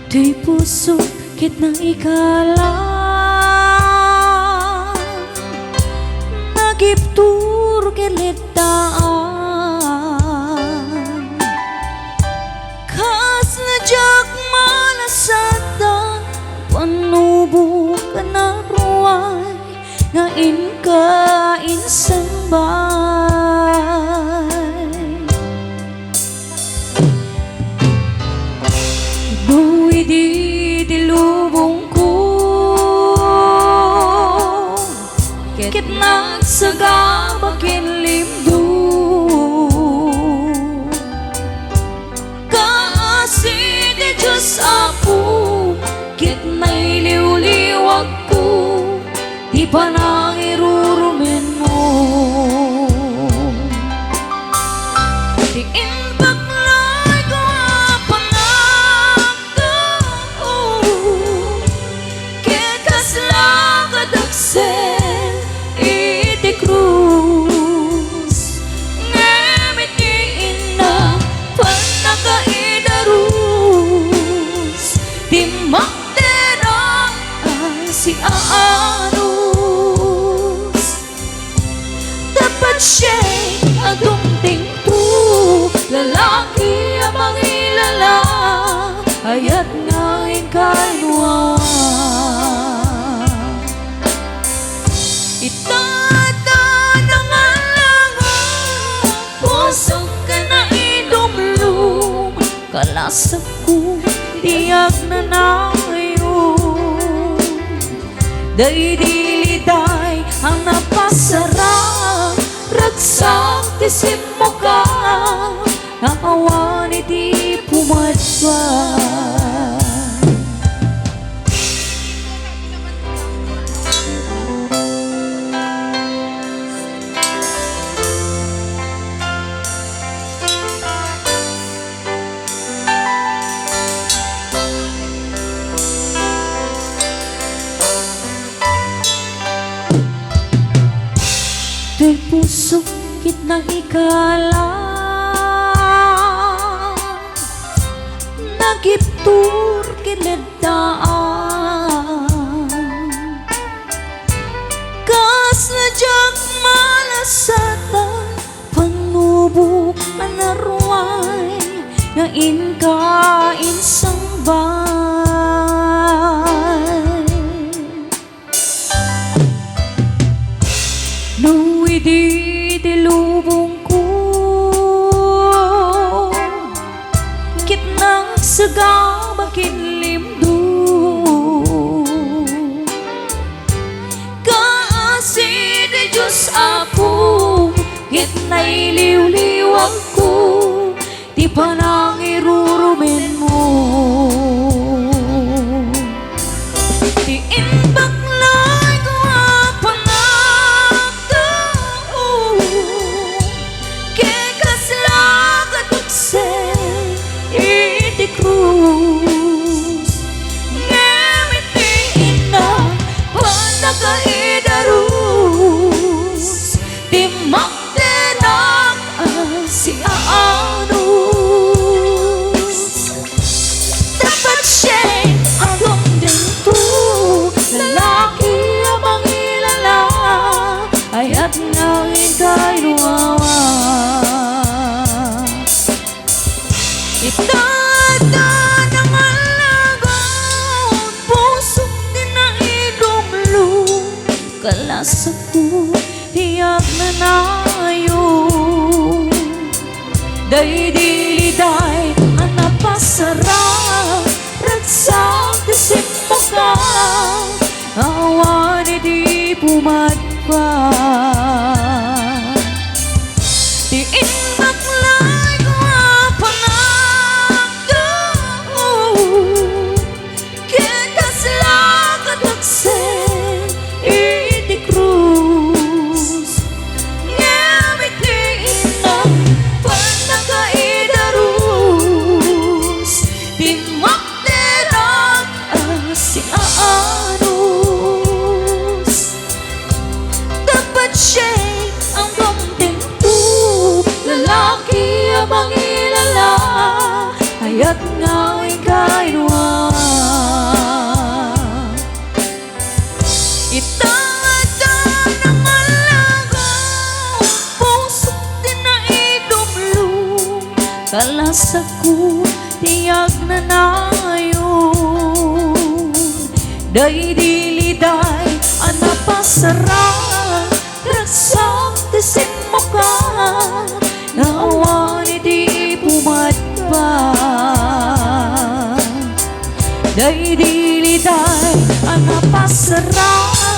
Di puso kitang ikalang nagiptur kilitaan kas najak malasatan panubo ka na ruay nga inkain sambay Duwi di dilubong ko Kit nagsagabakin limdo Kaasi di Diyos ako Kit nailiw-liwag ko Di pa nang irurumin mo Di inbaklay ko pangako Kit kasla kadagsen iti krus Ngamit iina panakaidarus Di magderang si Aarus Dapat siya'y agumting to Lalaki ang mangilala Ayat ngayon kay nuawa Itada na nga lang Puso ka na idumlum Kalasap ko tiyak na nayon Daydiliday ang napasarap Ragsak tisip mo ka Naawan iti pumadwan Di puso kitang ikalang nagiptur kinitaan kas najak malasatan panubok anaruay nga inkain sangbay Duwi di dilubong ko Kit nagsagabakin limdo Kaasi di Diyos ako Kit nailiw-liwag ko Di pa nang irurumin mo Di inbaklay ko Cruz Ngamit iina panakaidarus Di magderang si Aarus Dapat siya'y agong dinto Lalaki ang mangilala Aya't ngangin kay nuawa Itada na nga lagon Puso din na idumlum Kalasap ko tiyak na nayon Daydiliday ang napasarap Ragsak tisip mo ka Awan di pumadpan Di inbaklay ko Lalaki ang mangilala Aya't ngawin kay nuwa Kalasa ko tiyag na nayon. Day diliday anapasarang ragsang tisin mo ka. Naawa ni di pumadpad. Day diliday anapasarang